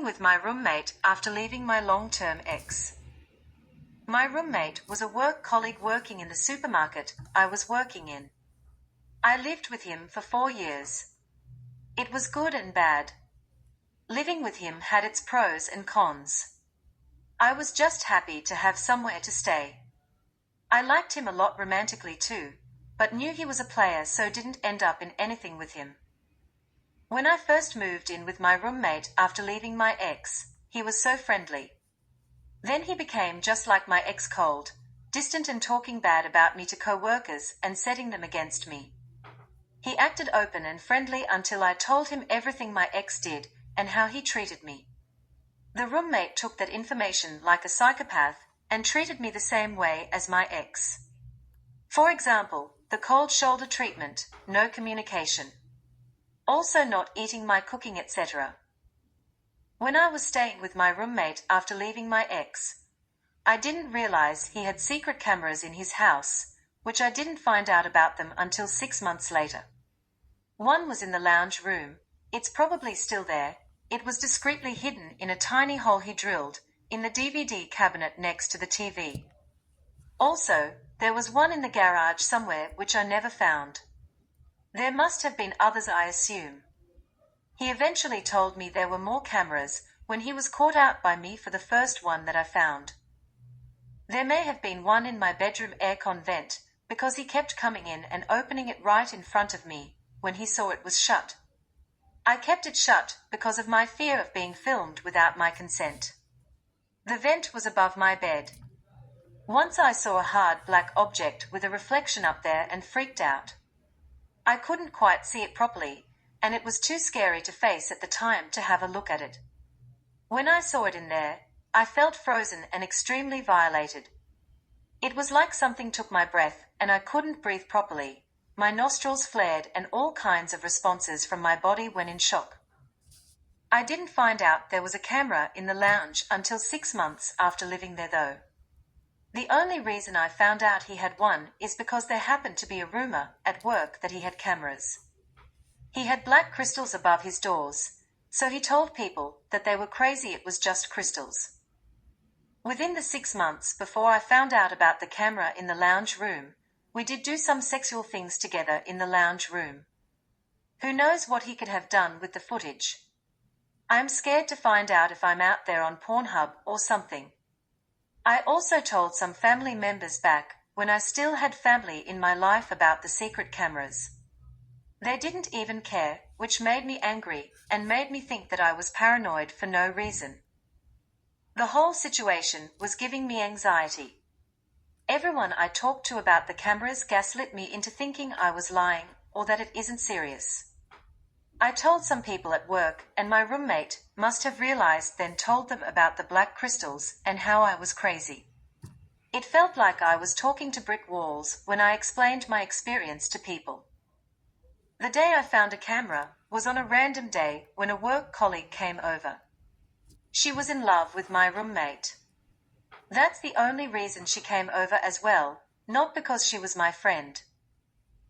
with my roommate after leaving my long-term ex. My roommate was a work colleague working in the supermarket I was working in. I lived with him for 4 years. It was good and bad. Living with him had its pros and cons. I was just happy to have somewhere to stay. I liked him a lot romantically too, but knew he was a player, so didn't end up in anything with him. When I first moved in with my roommate after leaving my ex, he was so friendly. Then he became just like my ex, cold, distant and talking bad about me to co-workers and setting them against me. He acted open and friendly until I told him everything my ex did and how he treated me. The roommate took that information like a psychopath and treated me the same way as my ex. For example, the cold shoulder treatment, no communication. Also not eating my cooking, etc. When I was staying with my roommate after leaving my ex, I didn't realize he had secret cameras in his house, which I didn't find out about them until 6 months later. One was in the lounge room. It's probably still there. It was discreetly hidden in a tiny hole he drilled in the DVD cabinet next to the TV. Also, there was one in the garage somewhere which I never found. There must have been others, I assume. He eventually told me there were more cameras when he was caught out by me for the first one that I found. There may have been one in my bedroom aircon vent because he kept coming in and opening it right in front of me when he saw it was shut. I kept it shut because of my fear of being filmed without my consent. The vent was above my bed. Once I saw a hard black object with a reflection up there and freaked out. I couldn't quite see it properly, and it was too scary to face at the time to have a look at it. When I saw it in there, I felt frozen and extremely violated. It was like something took my breath, and I couldn't breathe properly. My nostrils flared and all kinds of responses from my body when in shock. I didn't find out there was a camera in the lounge until 6 months after living there though. The only reason I found out he had one is because there happened to be a rumor at work that he had cameras. He had black crystals above his doors, so he told people that they were crazy, it was just crystals. Within the 6 months before I found out about the camera in the lounge room, we did do some sexual things together in the lounge room. Who knows what he could have done with the footage? I am scared to find out if I'm out there on Pornhub or something. I also told some family members back when I still had family in my life about the secret cameras. They didn't even care, which made me angry and made me think that I was paranoid for no reason. The whole situation was giving me anxiety. Everyone I talked to about the cameras gaslit me into thinking I was lying or that it isn't serious. I told some people at work, and my roommate must have realized, then told them about the black crystals and how I was crazy. It felt like I was talking to brick walls when I explained my experience to people. The day I found a camera was on a random day when a work colleague came over. She was in love with my roommate. That's the only reason she came over as well, not because she was my friend.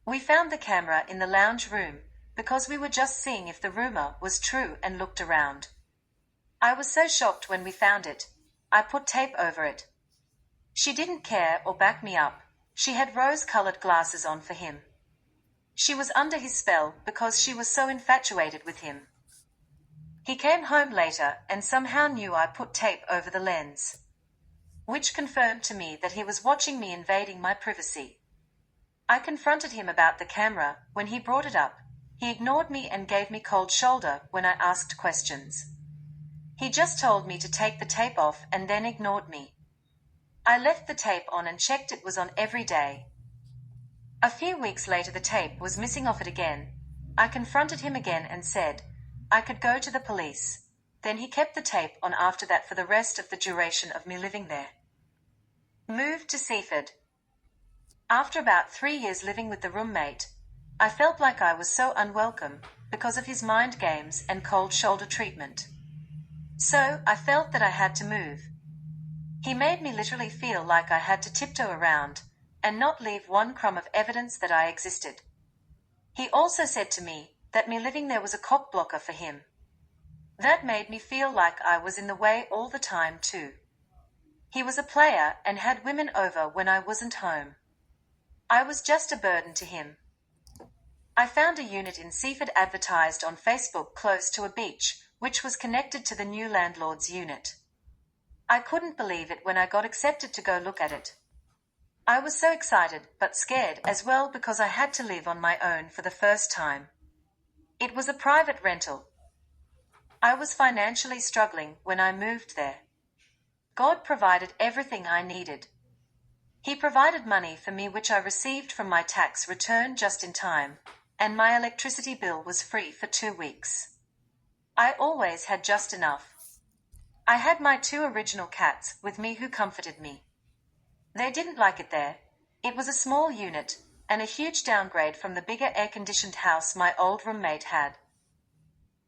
We found the camera in the lounge room because we were just seeing if the rumor was true and looked around. I was so shocked when we found it. I put tape over it. She didn't care or back me up. She had rose-colored glasses on for him. She was under his spell because she was so infatuated with him. He came home later and somehow knew I put tape over the lens, which confirmed to me that he was watching me, invading my privacy. I confronted him about the camera when he brought it up. He ignored me and gave me cold shoulder when I asked questions. He just told me to take the tape off and then ignored me. I left the tape on and checked it was on every day. A few weeks later the tape was missing off it again. I confronted him again and said I could go to the police. Then he kept the tape on after that for the rest of the duration of me living there. Moved to Seaford. After about 3 years living with the roommate, I felt like I was so unwelcome because of his mind games and cold shoulder treatment. So I felt that I had to move. He made me literally feel like I had to tiptoe around and not leave one crumb of evidence that I existed. He also said to me that me living there was a cock blocker for him. That made me feel like I was in the way all the time too. He was a player and had women over when I wasn't home. I was just a burden to him. I found a unit in Seaford advertised on Facebook close to a beach, which was connected to the new landlord's unit. I couldn't believe it when I got accepted to go look at it. I was so excited, but scared as well because I had to live on my own for the first time. It was a private rental. I was financially struggling when I moved there. God provided everything I needed. He provided money for me which I received from my tax return just in time, and my electricity bill was free for 2 weeks. I always had just enough. I had my 2 original cats with me who comforted me. They didn't like it there. It was a small unit, and a huge downgrade from the bigger air-conditioned house my old roommate had.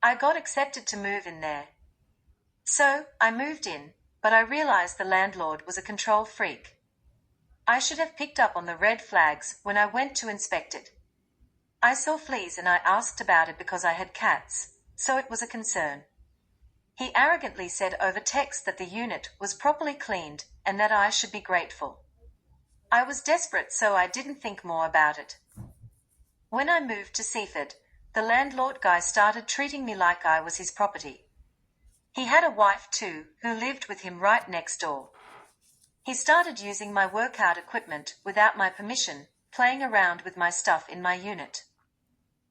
I got accepted to move in there. So, I moved in, but I realized the landlord was a control freak. I should have picked up on the red flags when I went to inspect it. I saw fleas and I asked about it because I had cats, so it was a concern. He arrogantly said over text that the unit was properly cleaned and that I should be grateful. I was desperate, so I didn't think more about it. When I moved to Seaford, the landlord guy started treating me like I was his property. He had a wife too, who lived with him right next door. He started using my workout equipment without my permission, playing around with my stuff in my unit.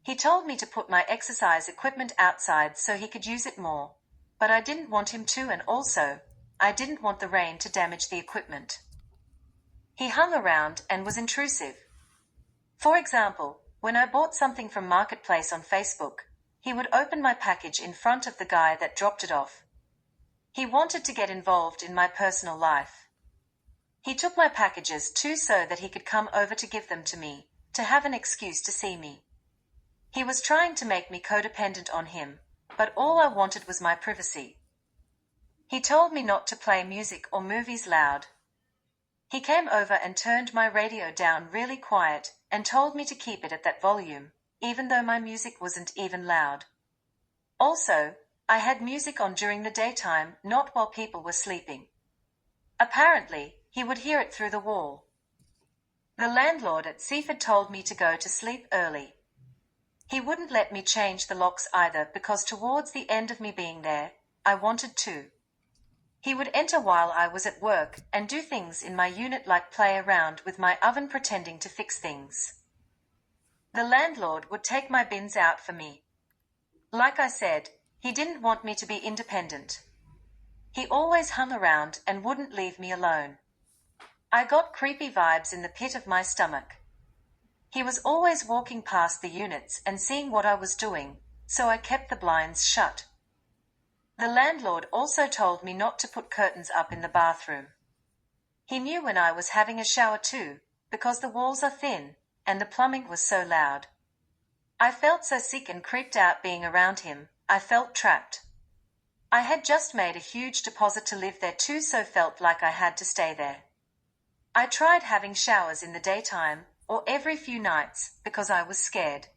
He told me to put my exercise equipment outside so he could use it more, but I didn't want him to, and also, I didn't want the rain to damage the equipment. He hung around and was intrusive. For example, when I bought something from Marketplace on Facebook, he would open my package in front of the guy that dropped it off. He wanted to get involved in my personal life. He took my packages too so that he could come over to give them to me, to have an excuse to see me. He was trying to make me codependent on him, but all I wanted was my privacy. He told me not to play music or movies loud. He came over and turned my radio down really quiet and told me to keep it at that volume, even though my music wasn't even loud. Also, I had music on during the daytime, not while people were sleeping. Apparently, he would hear it through the wall. The landlord at Seaford told me to go to sleep early. He wouldn't let me change the locks either because towards the end of me being there, I wanted to. He would enter while I was at work and do things in my unit like play around with my oven pretending to fix things. The landlord would take my bins out for me. Like I said, he didn't want me to be independent. He always hung around and wouldn't leave me alone. I got creepy vibes in the pit of my stomach. He was always walking past the units and seeing what I was doing, so I kept the blinds shut. The landlord also told me not to put curtains up in the bathroom. He knew when I was having a shower too, because the walls are thin, and the plumbing was so loud. I felt so sick and creeped out being around him. I felt trapped. I had just made a huge deposit to live there too, so felt like I had to stay there. I tried having showers in the daytime, or every few nights, because I was scared.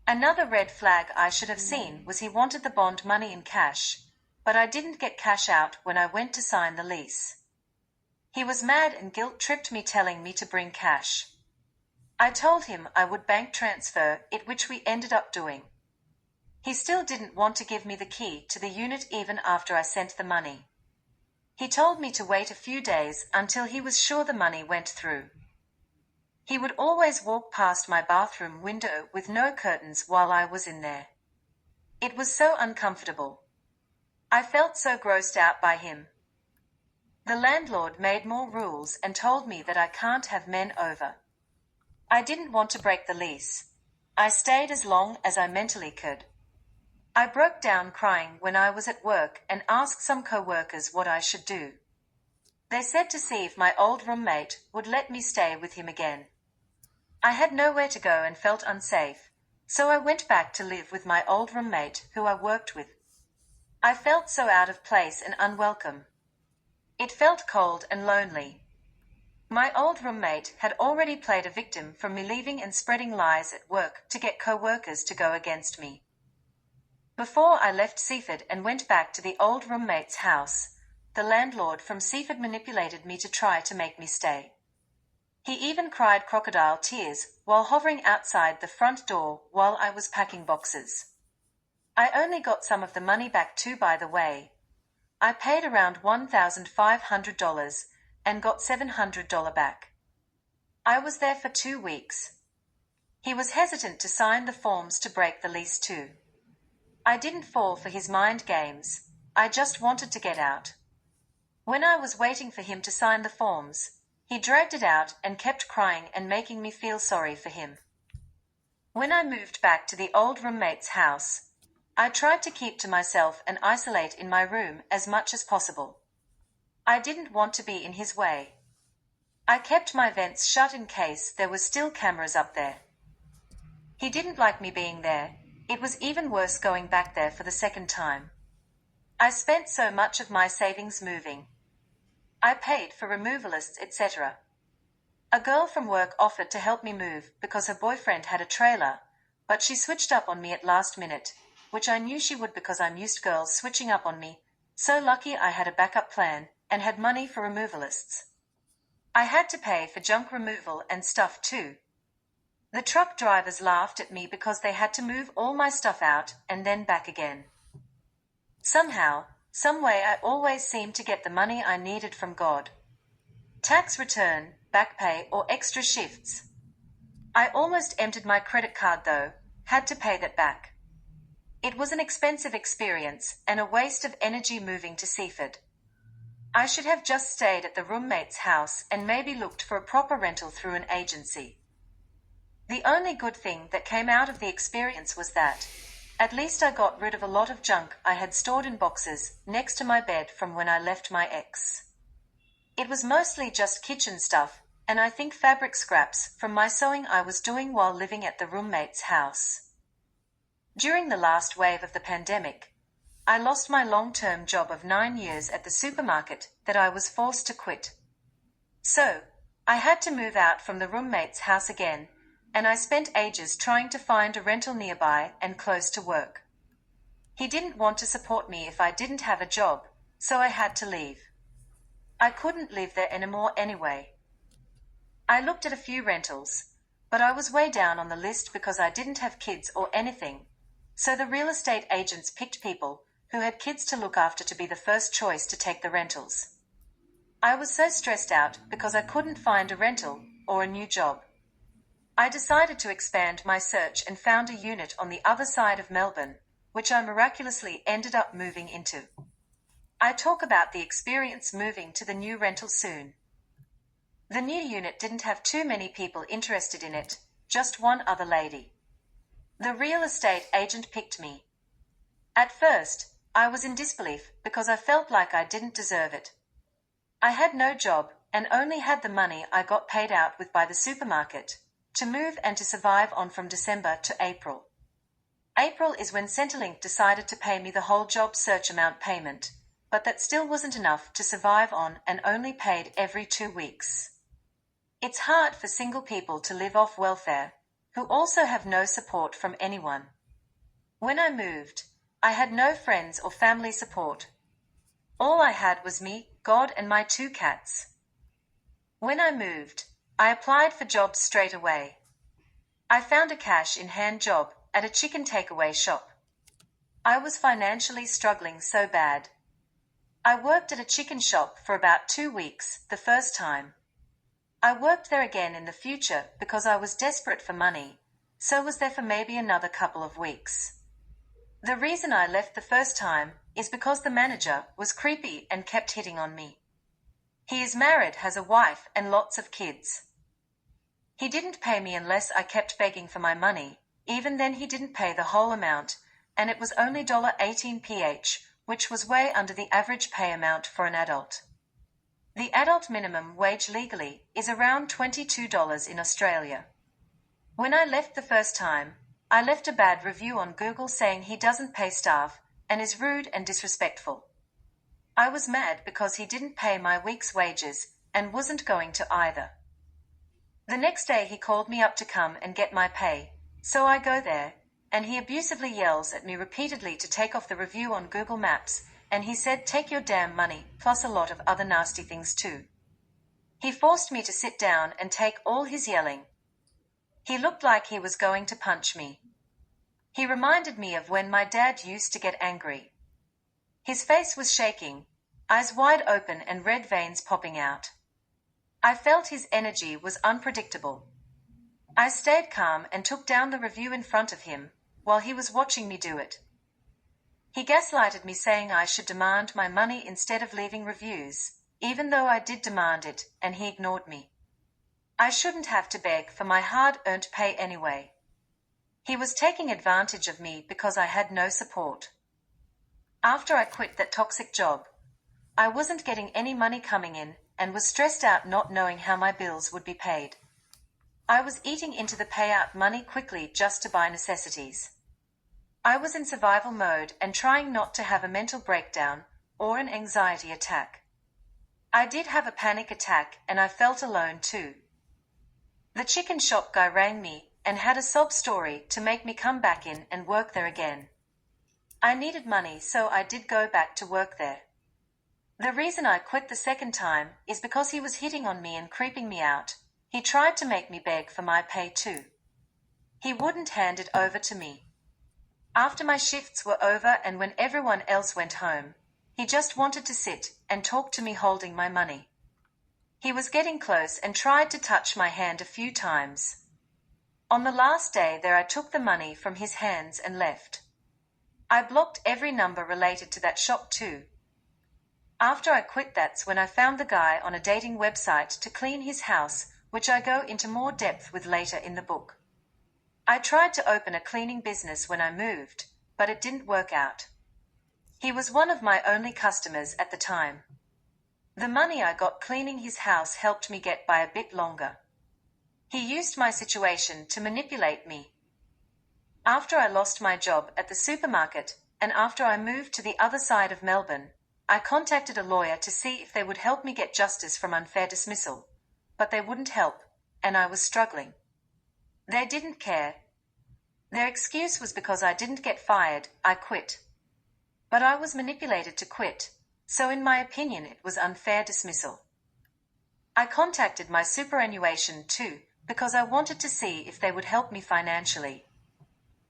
Another red flag I should have seen was he wanted the bond money in cash, but I didn't get cash out when I went to sign the lease. He was mad and guilt-tripped me, telling me to bring cash. I told him I would bank transfer it, which we ended up doing. He still didn't want to give me the key to the unit even after I sent the money. He told me to wait a few days until he was sure the money went through. He would always walk past my bathroom window with no curtains while I was in there. It was so uncomfortable. I felt so grossed out by him. The landlord made more rules and told me that I can't have men over. I didn't want to break the lease. I stayed as long as I mentally could. I broke down crying when I was at work and asked some co-workers what I should do. They said to see if my old roommate would let me stay with him again. I had nowhere to go and felt unsafe, so I went back to live with my old roommate who I worked with. I felt so out of place and unwelcome. It felt cold and lonely. My old roommate had already played a victim from me leaving and spreading lies at work to get co-workers to go against me. Before I left Seaford and went back to the old roommate's house, the landlord from Seaford manipulated me to try to make me stay. He even cried crocodile tears while hovering outside the front door while I was packing boxes. I only got some of the money back too, by the way. I paid around $1,500 and got $700 back. I was there for 2 weeks. He was hesitant to sign the forms to break the lease too. I didn't fall for his mind games. I just wanted to get out. When I was waiting for him to sign the forms, he dragged it out and kept crying and making me feel sorry for him. When I moved back to the old roommate's house, I tried to keep to myself and isolate in my room as much as possible. I didn't want to be in his way. I kept my vents shut in case there was still cameras up there. He didn't like me being there. It was even worse going back there for the second time. I spent so much of my savings moving. I paid for removalists, etc. A girl from work offered to help me move because her boyfriend had a trailer, but she switched up on me at last minute, which I knew she would because I'm used to girls switching up on me, so lucky I had a backup plan and had money for removalists. I had to pay for junk removal and stuff too. The truck drivers laughed at me because they had to move all my stuff out and then back again. Somehow, some way, I always seemed to get the money I needed from God. Tax return, back pay, or extra shifts. I almost emptied my credit card though, had to pay that back. It was an expensive experience and a waste of energy moving to Seaford. I should have just stayed at the roommate's house and maybe looked for a proper rental through an agency. The only good thing that came out of the experience was that at least I got rid of a lot of junk I had stored in boxes next to my bed from when I left my ex. It was mostly just kitchen stuff, and I think fabric scraps from my sewing I was doing while living at the roommate's house. During the last wave of the pandemic, I lost my long-term job of 9 years at the supermarket that I was forced to quit. So, I had to move out from the roommate's house again, and I spent ages trying to find a rental nearby and close to work. He didn't want to support me if I didn't have a job, so I had to leave. I couldn't live there anymore anyway. I looked at a few rentals, but I was way down on the list because I didn't have kids or anything, so the real estate agents picked people who had kids to look after to be the first choice to take the rentals. I was so stressed out because I couldn't find a rental or a new job. I decided to expand my search and found a unit on the other side of Melbourne, which I miraculously ended up moving into. I talk about the experience moving to the new rental soon. The new unit didn't have too many people interested in it, just one other lady. The real estate agent picked me. At first, I was in disbelief because I felt like I didn't deserve it. I had no job and only had the money I got paid out with by the supermarket to move and to survive on from December to April. April is when Centrelink decided to pay me the whole job search amount payment, but that still wasn't enough to survive on and only paid every 2 weeks. It's hard for single people to live off welfare, who also have no support from anyone. When I moved, I had no friends or family support. All I had was me, God, and my 2 cats. When I moved, I applied for jobs straight away. I found a cash-in-hand job at a chicken takeaway shop. I was financially struggling so bad. I worked at a chicken shop for about 2 weeks the first time. I worked there again in the future because I was desperate for money, so was there for maybe another couple of weeks. The reason I left the first time is because the manager was creepy and kept hitting on me. He is married, has a wife and lots of kids. He didn't pay me unless I kept begging for my money. Even then he didn't pay the whole amount, and it was only $18 which was way under the average pay amount for an adult. The adult minimum wage legally is around $22 in Australia. When I left the first time, I left a bad review on Google saying he doesn't pay staff and is rude and disrespectful. I was mad because he didn't pay my week's wages and wasn't going to either. The next day he called me up to come and get my pay, so I go there, and he abusively yells at me repeatedly to take off the review on Google Maps, and he said take your damn money, plus a lot of other nasty things too. He forced me to sit down and take all his yelling. He looked like he was going to punch me. He reminded me of when my dad used to get angry. His face was shaking, eyes wide open and red veins popping out. I felt his energy was unpredictable. I stayed calm and took down the review in front of him, while he was watching me do it. He gaslighted me saying I should demand my money instead of leaving reviews, even though I did demand it, and he ignored me. I shouldn't have to beg for my hard-earned pay anyway. He was taking advantage of me because I had no support. After I quit that toxic job, I wasn't getting any money coming in and was stressed out not knowing how my bills would be paid. I was eating into the payout money quickly just to buy necessities. I was in survival mode and trying not to have a mental breakdown or an anxiety attack. I did have a panic attack and I felt alone too. The chicken shop guy rang me and had a sob story to make me come back in and work there again. I needed money, so I did go back to work there. The reason I quit the second time is because he was hitting on me and creeping me out. He tried to make me beg for my pay too. He wouldn't hand it over to me. After my shifts were over and when everyone else went home, he just wanted to sit and talk to me holding my money. He was getting close and tried to touch my hand a few times. On the last day there I took the money from his hands and left. I blocked every number related to that shop too. After I quit, that's when I found the guy on a dating website to clean his house, which I go into more depth with later in the book. I tried to open a cleaning business when I moved, but it didn't work out. He was one of my only customers at the time. The money I got cleaning his house helped me get by a bit longer. He used my situation to manipulate me. After I lost my job at the supermarket, and after I moved to the other side of Melbourne, I contacted a lawyer to see if they would help me get justice from unfair dismissal, but they wouldn't help, and I was struggling. They didn't care. Their excuse was because I didn't get fired, I quit. But I was manipulated to quit, so in my opinion it was unfair dismissal. I contacted my superannuation too, because I wanted to see if they would help me financially.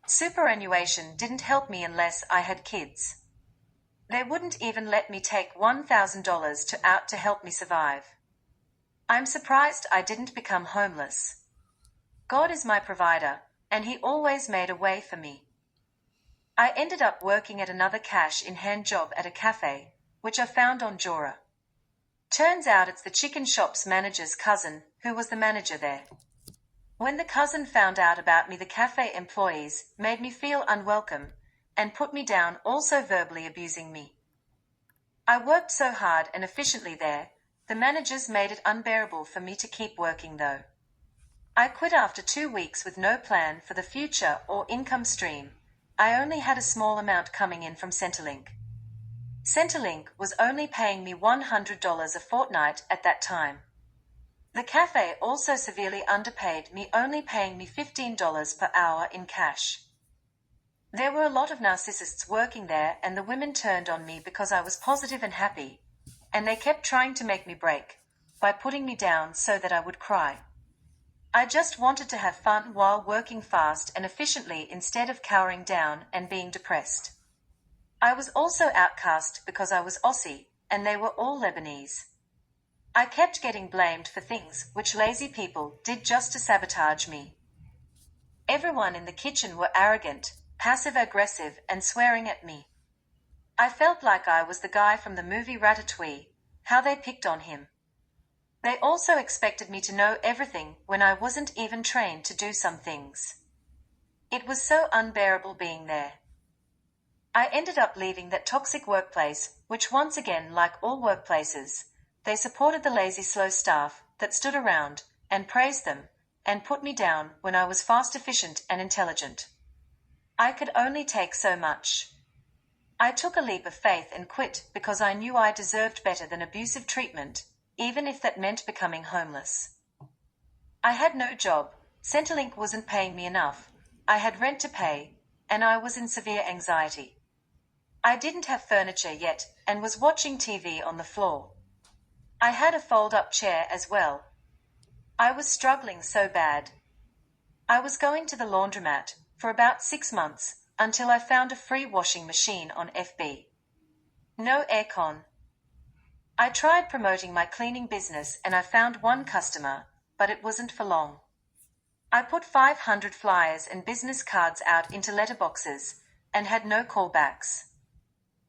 Superannuation didn't help me unless I had kids. They wouldn't even let me take $1,000 out to help me survive. I'm surprised I didn't become homeless. God is my provider, and He always made a way for me. I ended up working at another cash-in-hand job at a cafe, which I found on Jora. Turns out it's the chicken shop's manager's cousin who was the manager there. When the cousin found out about me, the cafe employees made me feel unwelcome and put me down, also verbally abusing me. I worked so hard and efficiently there, the managers made it unbearable for me to keep working though. I quit after 2 weeks with no plan for the future or income stream. I only had a small amount coming in from Centrelink. Centrelink was only paying me $100 a fortnight at that time. The cafe also severely underpaid me, only paying me $15 per hour in cash. There were a lot of narcissists working there, and the women turned on me because I was positive and happy, and they kept trying to make me break by putting me down so that I would cry. I just wanted to have fun while working fast and efficiently instead of cowering down and being depressed. I was also outcast because I was Aussie, and they were all Lebanese. I kept getting blamed for things which lazy people did just to sabotage me. Everyone in the kitchen were arrogant, passive-aggressive, and swearing at me. I felt like I was the guy from the movie Ratatouille, how they picked on him. They also expected me to know everything when I wasn't even trained to do some things. It was so unbearable being there. I ended up leaving that toxic workplace, which once again, like all workplaces, they supported the lazy, slow staff that stood around and praised them and put me down when I was fast, efficient, and intelligent. I could only take so much. I took a leap of faith and quit because I knew I deserved better than abusive treatment, even if that meant becoming homeless. I had no job, Centrelink wasn't paying me enough, I had rent to pay, and I was in severe anxiety. I didn't have furniture yet and was watching TV on the floor. I had a fold-up chair as well. I was struggling so bad. I was going to the laundromat for about 6 months until I found a free washing machine on FB. No aircon. I tried promoting my cleaning business and I found one customer, but it wasn't for long. I put 500 flyers and business cards out into letterboxes and had no callbacks.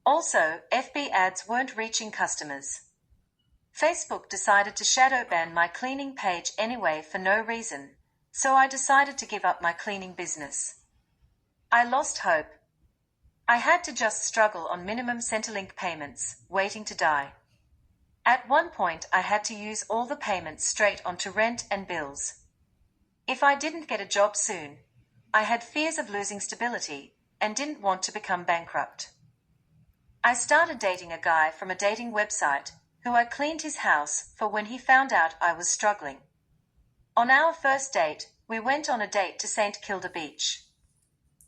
Also, FB ads weren't reaching customers. Facebook decided to shadow ban my cleaning page anyway for no reason, so I decided to give up my cleaning business. I lost hope. I had to just struggle on minimum Centrelink payments, waiting to die. At one point I had to use all the payments straight onto rent and bills. If I didn't get a job soon, I had fears of losing stability and didn't want to become bankrupt. I started dating a guy from a dating website who I cleaned his house for when he found out I was struggling. On our first date, we went on a date to St. Kilda Beach.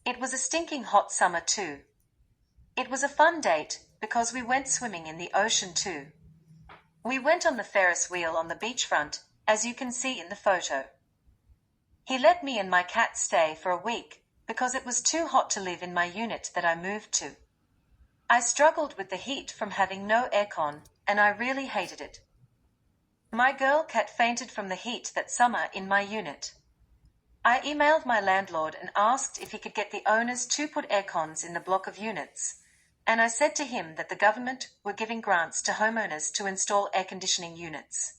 It was a stinking hot summer too. It was a fun date because we went swimming in the ocean too. We went on the Ferris wheel on the beachfront, as you can see in the photo. He let me and my cat stay for a week because it was too hot to live in my unit that I moved to. I struggled with the heat from having no aircon, and I really hated it. My girl cat fainted from the heat that summer in my unit. I emailed my landlord and asked if he could get the owners to put aircons in the block of units, and I said to him that the government were giving grants to homeowners to install air conditioning units.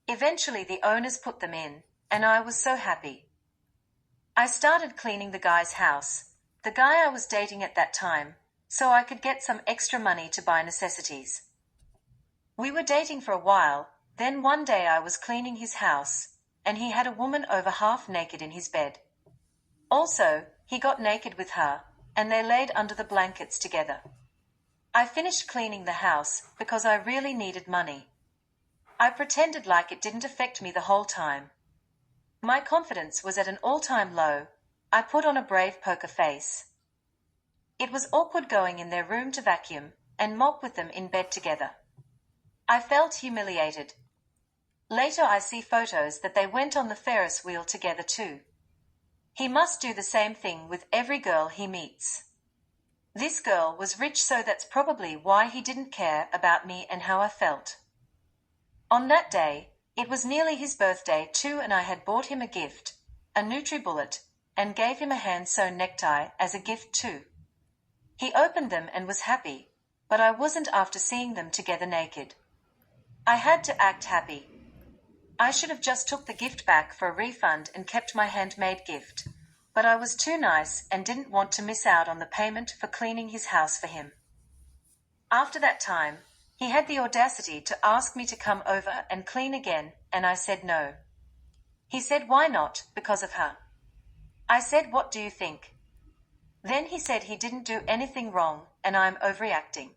Eventually the owners put them in, and I was so happy. I started cleaning the guy's house, the guy I was dating at that time, so I could get some extra money to buy necessities. We were dating for a while, then one day I was cleaning his house, and he had a woman over half naked in his bed. Also, he got naked with her, and they laid under the blankets together. I finished cleaning the house because I really needed money. I pretended like it didn't affect me the whole time. My confidence was at an all-time low. I put on a brave poker face. It was awkward going in their room to vacuum and mop with them in bed together. I felt humiliated. Later I see photos that they went on the Ferris wheel together too. He must do the same thing with every girl he meets. This girl was rich, so that's probably why he didn't care about me and how I felt. On that day, it was nearly his birthday too, and I had bought him a gift, a NutriBullet, and gave him a hand-sewn necktie as a gift too. He opened them and was happy, but I wasn't after seeing them together naked. I had to act happy. I should have just took the gift back for a refund and kept my handmade gift, but I was too nice and didn't want to miss out on the payment for cleaning his house for him. After that time, he had the audacity to ask me to come over and clean again, and I said no. He said why not, because of her. I said what do you think? Then he said he didn't do anything wrong and I'm overreacting.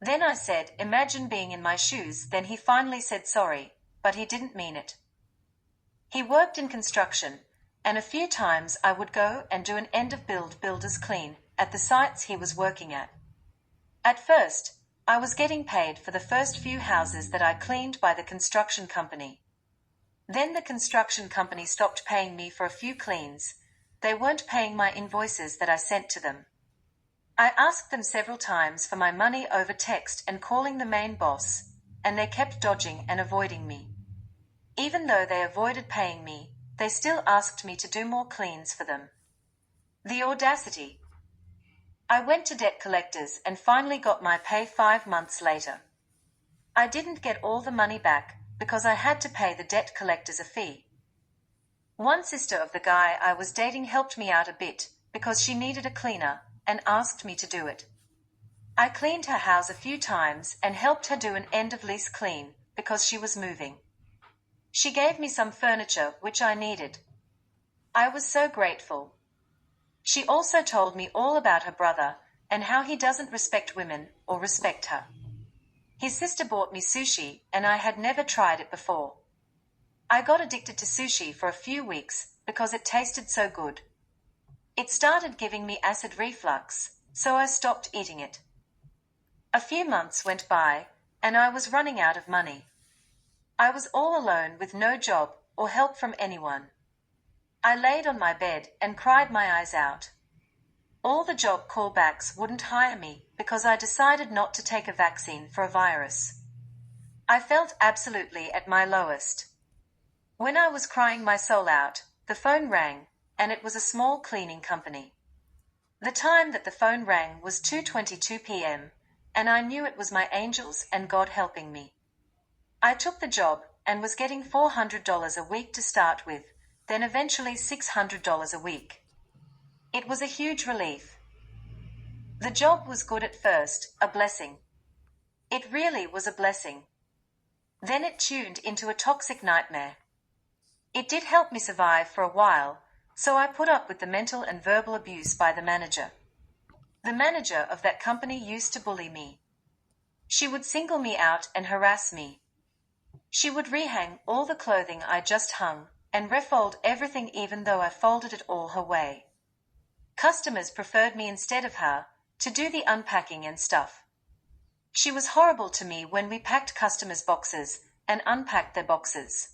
Then I said imagine being in my shoes. Then he finally said sorry, but he didn't mean it. He worked in construction, and a few times I would go and do an end of builders clean at the sites he was working at. At first, I was getting paid for the first few houses that I cleaned by the construction company. Then the construction company stopped paying me for a few cleans. They weren't paying my invoices that I sent to them. I asked them several times for my money over text and calling the main boss, and they kept dodging and avoiding me. Even though they avoided paying me, they still asked me to do more cleans for them. The audacity. I went to debt collectors and finally got my pay 5 months later. I didn't get all the money back because I had to pay the debt collectors a fee. One sister of the guy I was dating helped me out a bit because she needed a cleaner and asked me to do it. I cleaned her house a few times and helped her do an end-of-lease clean because she was moving. She gave me some furniture which I needed. I was so grateful. She also told me all about her brother and how he doesn't respect women or respect her. His sister bought me sushi and I had never tried it before. I got addicted to sushi for a few weeks because it tasted so good. It started giving me acid reflux, so I stopped eating it. A few months went by, and I was running out of money. I was all alone with no job or help from anyone. I laid on my bed and cried my eyes out. All the job callbacks wouldn't hire me because I decided not to take a vaccine for a virus. I felt absolutely at my lowest. When I was crying my soul out, the phone rang, and it was a small cleaning company. The time that the phone rang was 2:22 p.m., and I knew it was my angels and God helping me. I took the job and was getting $400 a week to start with, then eventually $600 a week. It was a huge relief. The job was good at first, a blessing. It really was a blessing. Then it tuned into a toxic nightmare. It did help me survive for a while, so I put up with the mental and verbal abuse by the manager. The manager of that company used to bully me. She would single me out and harass me. She would rehang all the clothing I just hung and refold everything even though I folded it all her way. Customers preferred me instead of her to do the unpacking and stuff. She was horrible to me when we packed customers' boxes and unpacked their boxes.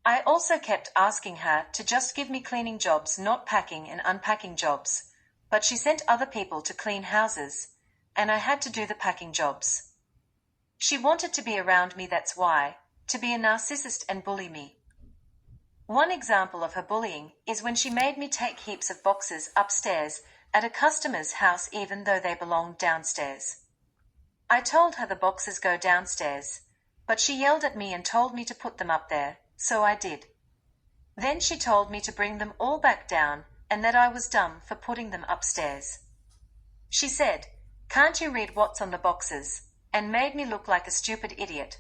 I also kept asking her to just give me cleaning jobs, not packing and unpacking jobs, but she sent other people to clean houses, and I had to do the packing jobs. She wanted to be around me, that's why, to be a narcissist and bully me. One example of her bullying is when she made me take heaps of boxes upstairs at a customer's house even though they belonged downstairs. I told her the boxes go downstairs, but she yelled at me and told me to put them up there, so I did. Then she told me to bring them all back down and that I was dumb for putting them upstairs. She said, "Can't you read what's on the boxes?" and made me look like a stupid idiot.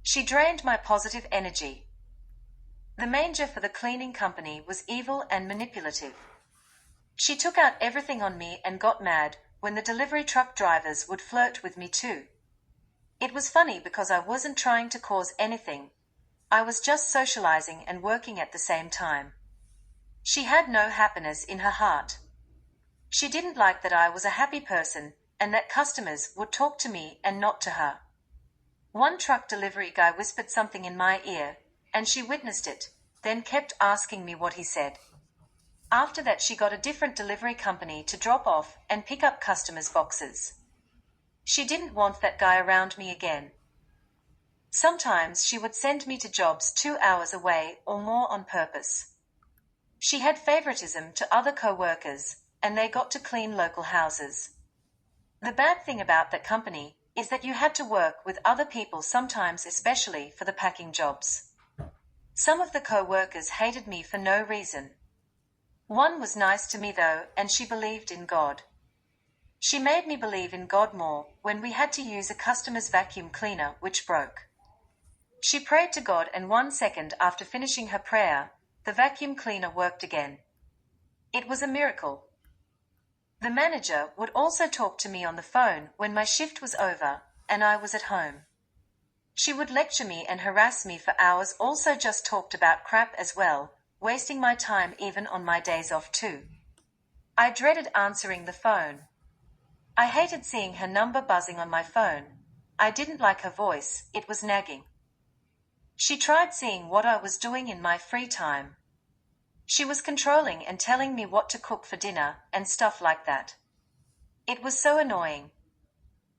She drained my positive energy. The manager for the cleaning company was evil and manipulative. She took out everything on me and got mad when the delivery truck drivers would flirt with me too. It was funny because I wasn't trying to cause anything. I was just socializing and working at the same time. She had no happiness in her heart. She didn't like that I was a happy person and that customers would talk to me and not to her. One truck delivery guy whispered something in my ear, and she witnessed it, then kept asking me what he said. After that, she got a different delivery company to drop off and pick up customers' boxes. She didn't want that guy around me again. Sometimes she would send me to jobs 2 hours away or more on purpose. She had favoritism to other co-workers, and they got to clean local houses. The bad thing about that company is that you had to work with other people sometimes, especially for the packing jobs. Some of the co-workers hated me for no reason. One was nice to me though, and she believed in God. She made me believe in God more when we had to use a customer's vacuum cleaner which broke. She prayed to God, and 1 second after finishing her prayer, the vacuum cleaner worked again. It was a miracle. The manager would also talk to me on the phone when my shift was over and I was at home. She would lecture me and harass me for hours, also just talked about crap as well, wasting my time even on my days off too. I dreaded answering the phone. I hated seeing her number buzzing on my phone. I didn't like her voice, it was nagging. She tried seeing what I was doing in my free time. She was controlling and telling me what to cook for dinner and stuff like that. It was so annoying.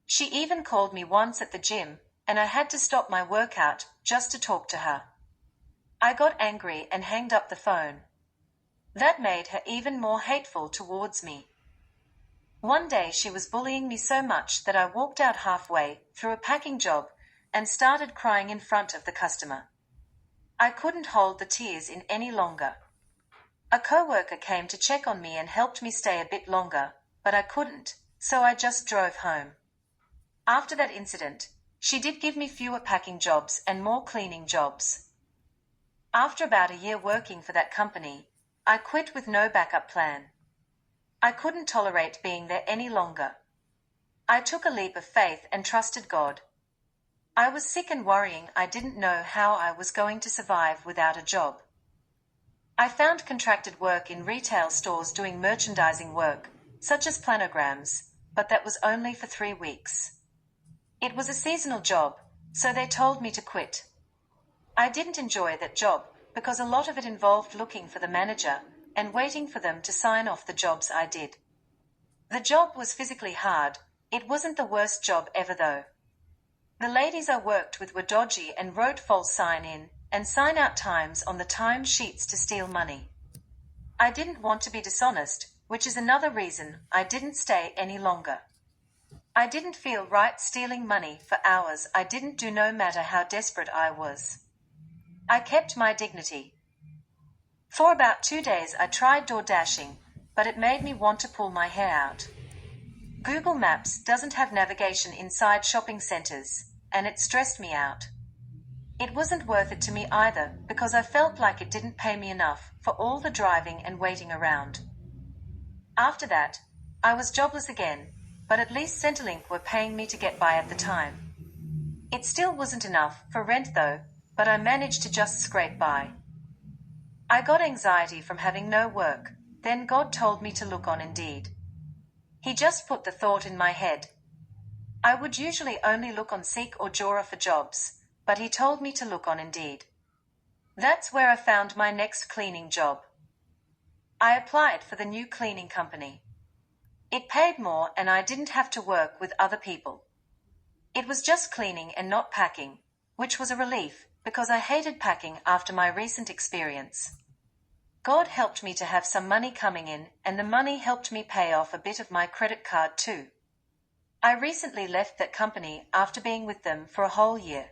She even called me once at the gym, and I had to stop my workout just to talk to her. I got angry and hanged up the phone. That made her even more hateful towards me. One day she was bullying me so much that I walked out halfway through a packing job and started crying in front of the customer. I couldn't hold the tears in any longer. A coworker came to check on me and helped me stay a bit longer, but I couldn't, so I just drove home. After that incident, she did give me fewer packing jobs and more cleaning jobs. After about a year working for that company, I quit with no backup plan. I couldn't tolerate being there any longer. I took a leap of faith and trusted God. I was sick and worrying. I didn't know how I was going to survive without a job. I found contracted work in retail stores doing merchandising work, such as planograms, but that was only for 3 weeks. It was a seasonal job, so they told me to quit. I didn't enjoy that job because a lot of it involved looking for the manager and waiting for them to sign off the jobs I did. The job was physically hard. It wasn't the worst job ever though. The ladies I worked with were dodgy and wrote false sign-in and sign-out times on the time sheets to steal money. I didn't want to be dishonest, which is another reason I didn't stay any longer. I didn't feel right stealing money for hours I didn't do no matter how desperate I was. I kept my dignity. For about 2 days I tried door dashing, but it made me want to pull my hair out. Google Maps doesn't have navigation inside shopping centers, and it stressed me out. It wasn't worth it to me either, because I felt like it didn't pay me enough for all the driving and waiting around. After that, I was jobless again, but at least Centrelink were paying me to get by at the time. It still wasn't enough for rent though, but I managed to just scrape by. I got anxiety from having no work, then God told me to look on Indeed. He just put the thought in my head. I would usually only look on Seek or Jora for jobs, but he told me to look on Indeed. That's where I found my next cleaning job. I applied for the new cleaning company. It paid more and I didn't have to work with other people. It was just cleaning and not packing, which was a relief because I hated packing after my recent experience. God helped me to have some money coming in, and the money helped me pay off a bit of my credit card too. I recently left that company after being with them for a whole year.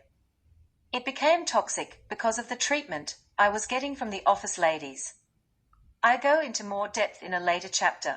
It became toxic because of the treatment I was getting from the office ladies. I go into more depth in a later chapter.